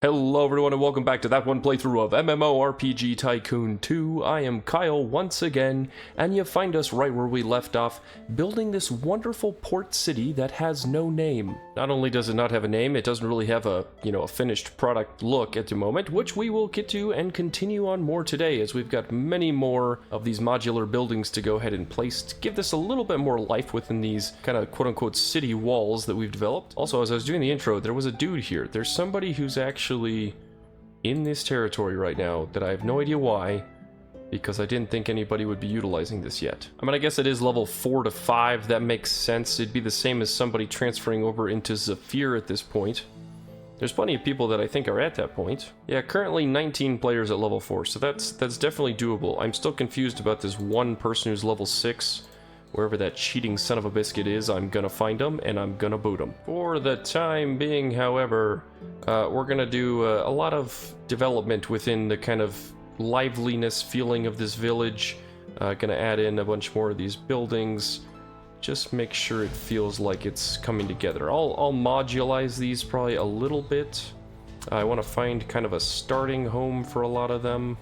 Hello everyone and welcome back to that one playthrough of MMORPG Tycoon 2. I am Kyle once again, and you find us right where we left off, building this wonderful port city that has no name. Not only does it not have a name, it doesn't really have a finished product look at the moment, which we will get to and continue on more today, as we've got many more of these modular buildings to go ahead and place to give this a little bit more life within these kind of quote-unquote city walls that we've developed. Also, as I was doing the intro, there was a dude here. There's somebody who's actually in this territory right now that I have no idea why, because I didn't think anybody would be utilizing this yet. I mean, I guess it is level 4 to 5, that makes sense. It'd be the same as somebody transferring over into Zephyr at this point. There's plenty of people that I think are at that point. Yeah, currently 19 players at level 4, so that's definitely doable. I'm still confused about this one person who's level 6. Wherever that cheating son of a biscuit is, I'm gonna find him, and I'm gonna boot him. For the time being, however, we're gonna do a lot of development within the kind of liveliness feeling of this village. Gonna add in a bunch more of these buildings. Just make sure it feels like it's coming together. I'll modulize these probably a little bit. I want to find kind of a starting home for a lot of them.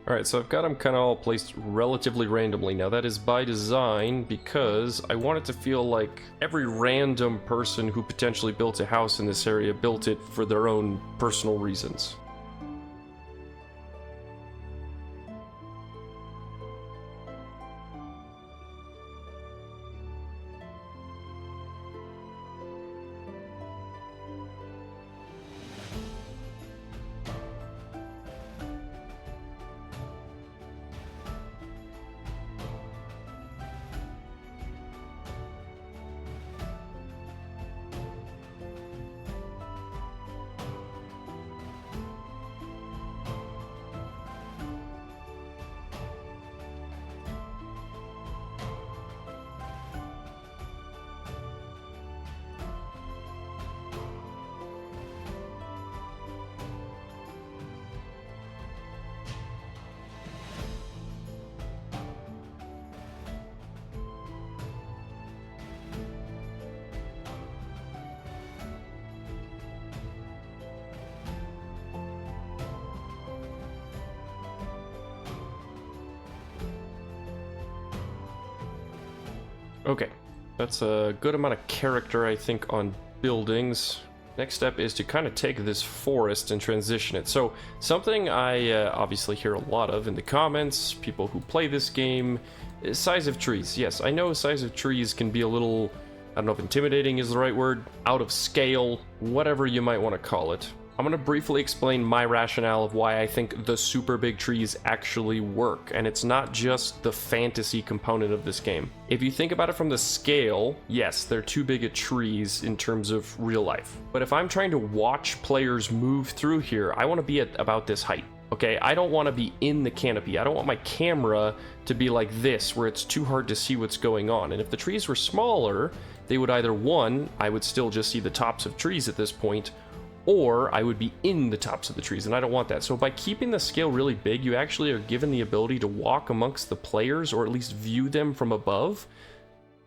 Alright, so I've got them kind of all placed relatively randomly. Now that is by design because I want it to feel like every random person who potentially built a house in this area built it for their own personal reasons. Okay, that's a good amount of character, I think, on buildings. Next step is to kind of take this forest and transition it. So, something I obviously hear a lot of in the comments, people who play this game, is size of trees. Yes, I know size of trees can be a little, I don't know if intimidating is the right word, out of scale, whatever you might want to call it. I'm going to briefly explain my rationale of why I think the super big trees actually work, and it's not just the fantasy component of this game. If you think about it from the scale, yes, they're too big at trees in terms of real life. But if I'm trying to watch players move through here, I want to be at about this height. Okay, I don't want to be in the canopy. I don't want my camera to be like this, where it's too hard to see what's going on. And if the trees were smaller, they would either, one, I would still just see the tops of trees at this point, or I would be in the tops of the trees, and I don't want that. So by keeping the scale really big, you actually are given the ability to walk amongst the players, or at least view them from above,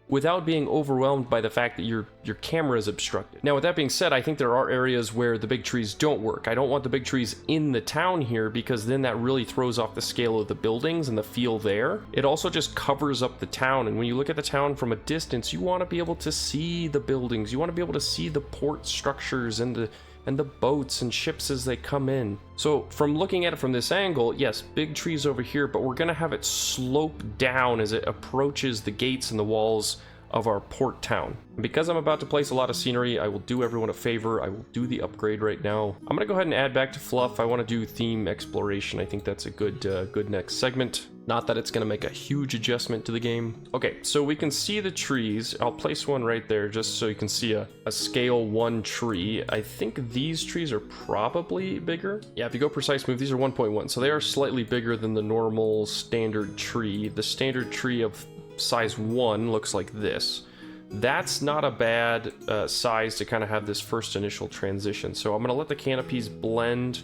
without being overwhelmed by the fact that your camera is obstructed. Now, with that being said, I think there are areas where the big trees don't work. I don't want the big trees in the town here, because then that really throws off the scale of the buildings and the feel there. It also just covers up the town, and when you look at the town from a distance, you want to be able to see the buildings. You want to be able to see the port structures and the boats and ships as they come in. So from looking at it from this angle, yes, big trees over here, but we're gonna have it slope down as it approaches the gates and the walls of our port town. And because I'm about to place a lot of scenery, I will do everyone a favor. I will do the upgrade right now. I'm gonna go ahead and add back to fluff. I want to do theme exploration. I think that's a good next segment. Not that it's going to make a huge adjustment to the game. Okay, so we can see the trees. I'll place one right there just so you can see a scale 1 tree. I think these trees are probably bigger. Yeah, if you go precise move, these are 1.1, so they are slightly bigger than the normal standard tree. The standard tree of size 1 looks like this. that's not a bad size to kind of have this first initial transition. So I'm going to let the canopies blend.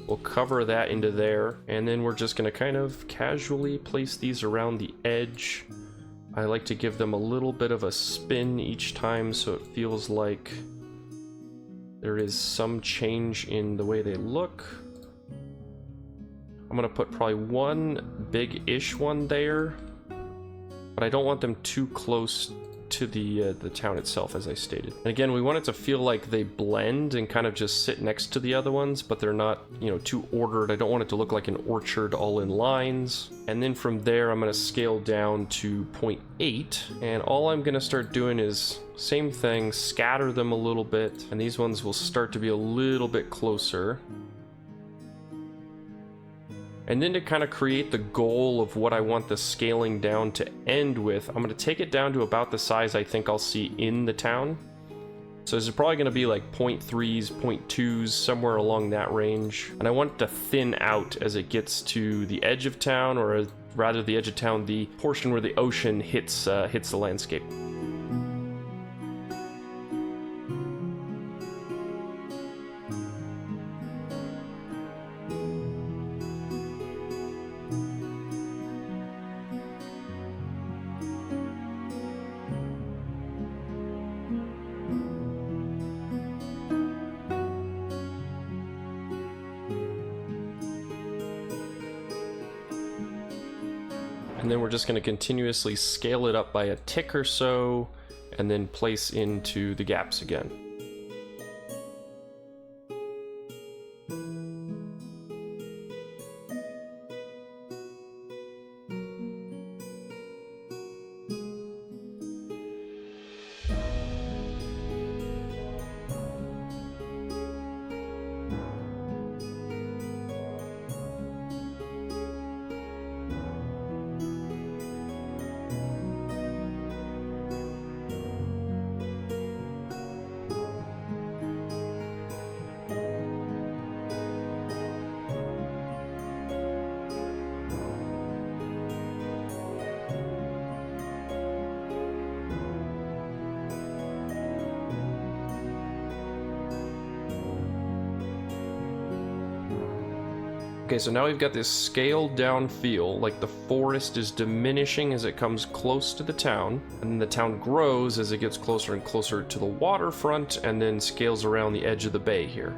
We'll cover that into there, and then we're just going to kind of casually place these around the edge. I like to give them a little bit of a spin each time so it feels like there is some change in the way they look. I'm going to put probably one big-ish one there, but I don't want them too close to the town itself, as I stated. And again, we want it to feel like they blend and kind of just sit next to the other ones, but they're not, you know, too ordered. I don't want it to look like an orchard all in lines. And then from there, I'm going to scale down to 0.8, and all I'm going to start doing is same thing, scatter them a little bit, and these ones will start to be a little bit closer. And then to kind of create the goal of what I want the scaling down to end with, I'm going to take it down to about the size I think I'll see in the town. So this is probably going to be like 0.3s, 0.2s, somewhere along that range. And I want it to thin out as it gets to the edge of town, or rather the edge of town, the portion where the ocean hits the landscape. And then we're just going to continuously scale it up by a tick or so, and then place into the gaps again. Okay, so now we've got this scaled down feel, like the forest is diminishing as it comes close to the town, and then the town grows as it gets closer and closer to the waterfront, and then scales around the edge of the bay here.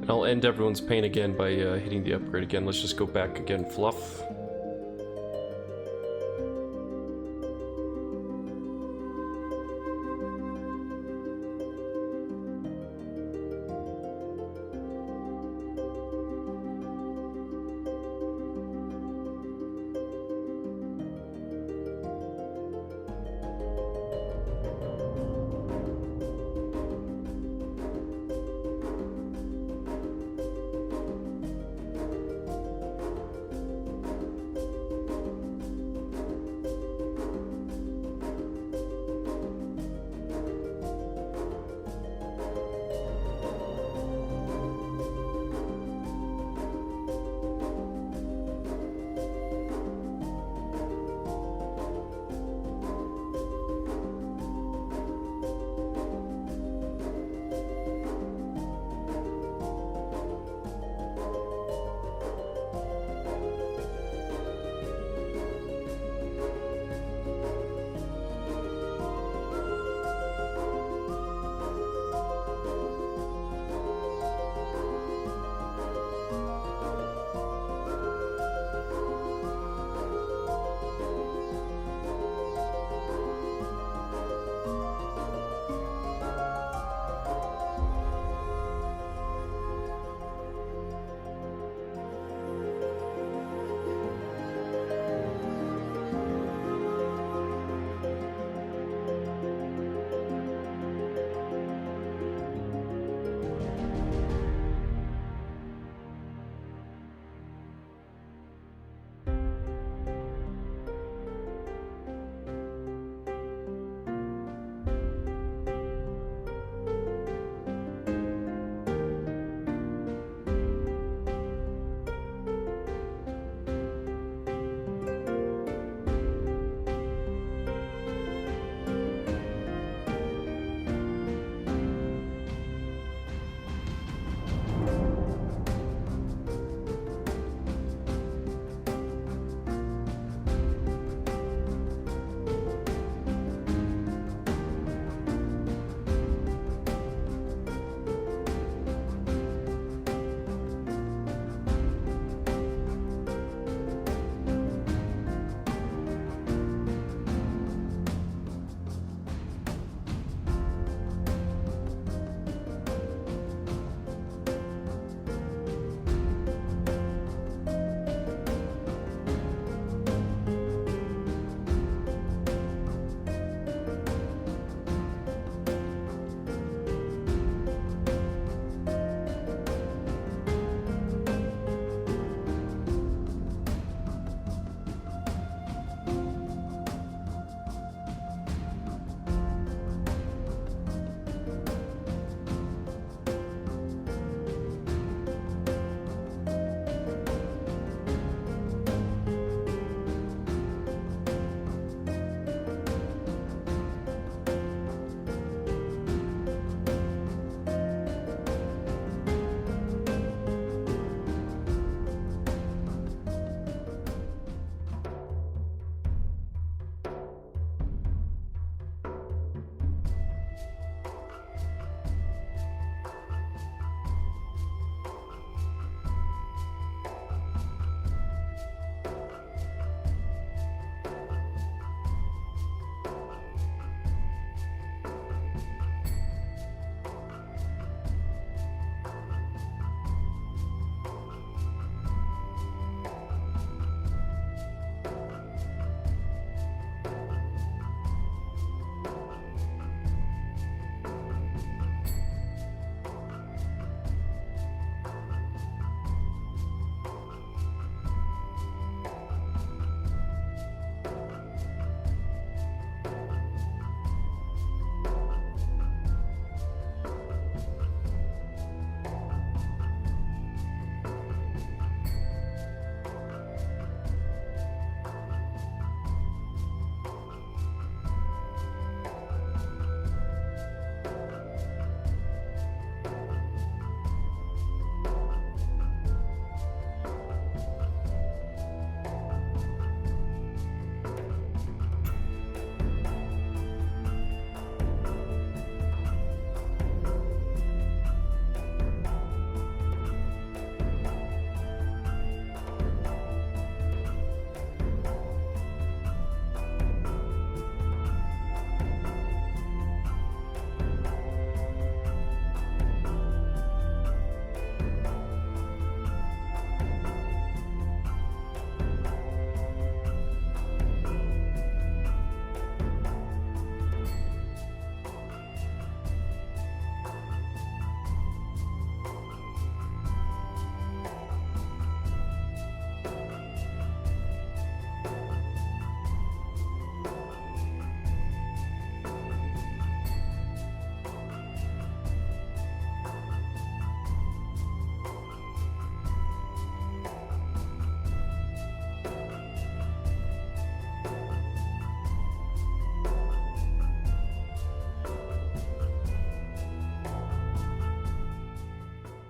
And I'll end everyone's pain again by hitting the upgrade again. Let's just go back again, fluff.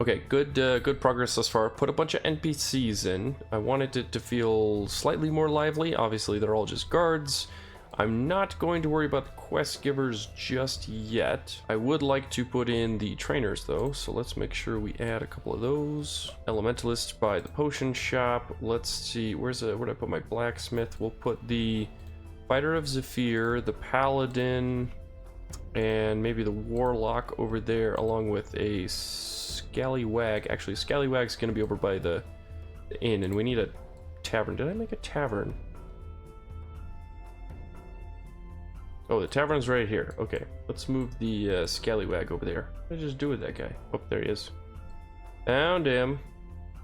Okay, good progress thus far. Put a bunch of NPCs in. I wanted it to feel slightly more lively. Obviously, they're all just guards. I'm not going to worry about the quest givers just yet. I would like to put in the trainers though, so let's make sure we add a couple of those. Elementalist by the potion shop. Let's see, where'd I put my blacksmith? We'll put the Fighter of Zephyr, the paladin, and maybe the warlock over there, along with a scallywag. Actually, scallywag's gonna be over by the inn, and we need a tavern. Did I make a tavern? Oh, the tavern's right here. Okay, let's move the scallywag over there. What did I just do with that guy? Oh, there he is. Found him.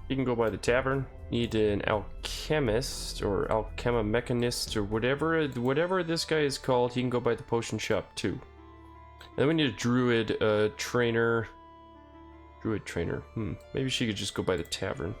He can go by the tavern. Need an alchemist or alchema mechanist or whatever this guy is called. He can go by the potion shop too. And then we need a druid trainer. Druid trainer. Maybe she could just go by the tavern.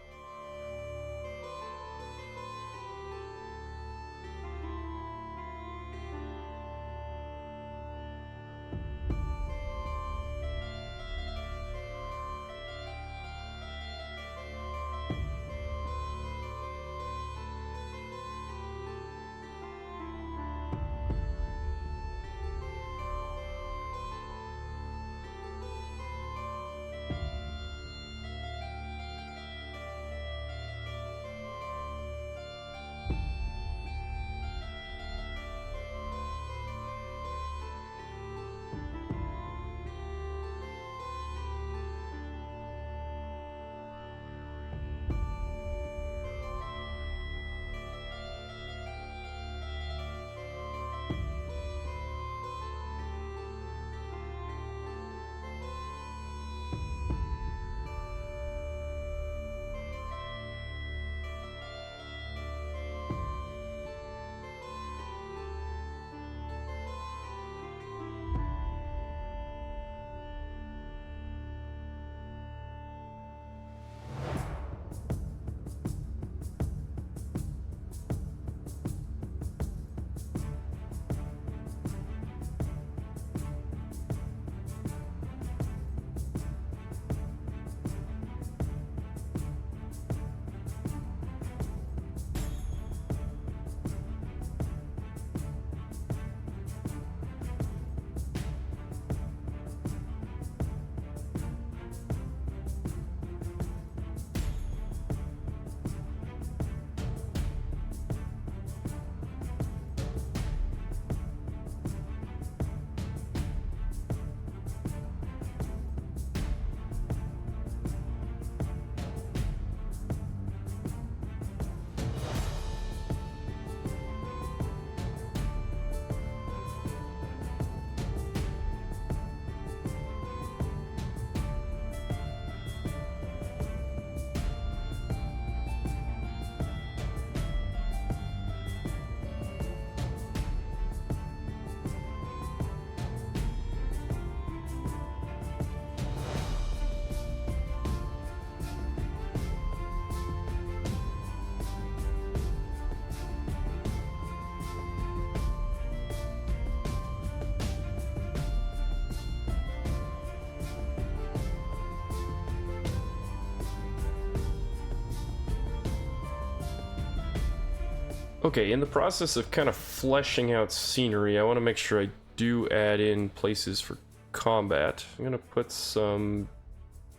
Okay, in the process of kind of fleshing out scenery, I want to make sure I do add in places for combat. I'm going to put some...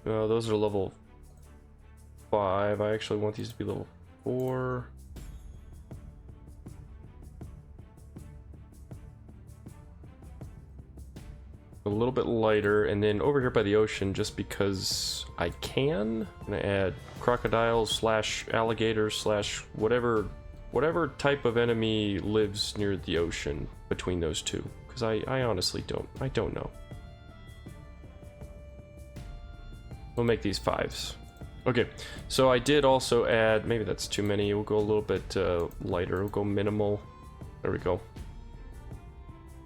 those are level 5. I actually want these to be level 4. A little bit lighter, and then over here by the ocean, just because I can, I'm going to add crocodiles slash alligators slash whatever type of enemy lives near the ocean between those two, because I honestly don't know. We'll make these 5s. Okay, so I did also add, maybe that's too many, we'll go a little bit lighter, we'll go minimal. There we go.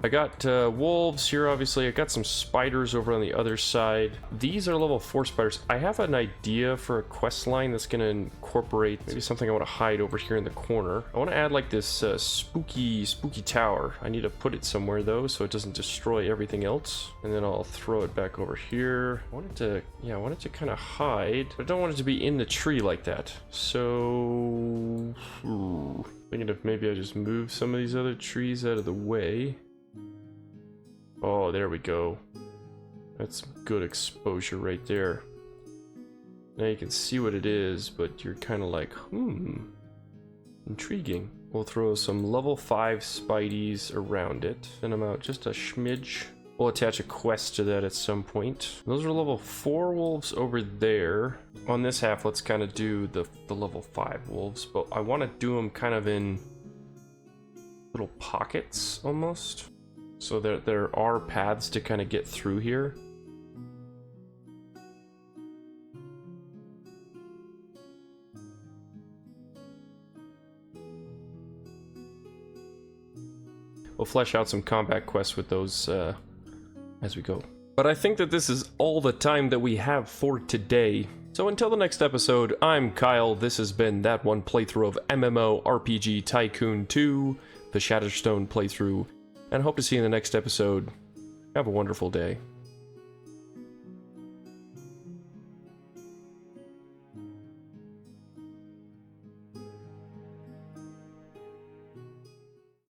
I got wolves here, obviously. I got some spiders over on the other side. These are level 4 spiders. I have an idea for a quest line that's going to incorporate maybe something I want to hide over here in the corner. I want to add like this spooky tower. I need to put it somewhere though, so it doesn't destroy everything else. And then I'll throw it back over here. I want it to kind of hide, but I don't want it to be in the tree like that. So, thinking if maybe I just move some of these other trees out of the way. Oh, there we go. That's good exposure right there. Now you can see what it is, but you're kind of like, intriguing. We'll throw some level 5 spideys around it. Send them out just a smidge. We'll attach a quest to that at some point. Those are level 4 wolves over there. On this half, let's kind of do the level 5 wolves, but I want to do them kind of in little pockets almost. So there are paths to kind of get through here. We'll flesh out some combat quests with those as we go. But I think that this is all the time that we have for today. So until the next episode, I'm Kyle. This has been that one playthrough of MMORPG Tycoon 2, the Shatterstone playthrough. And hope to see you in the next episode. Have a wonderful day.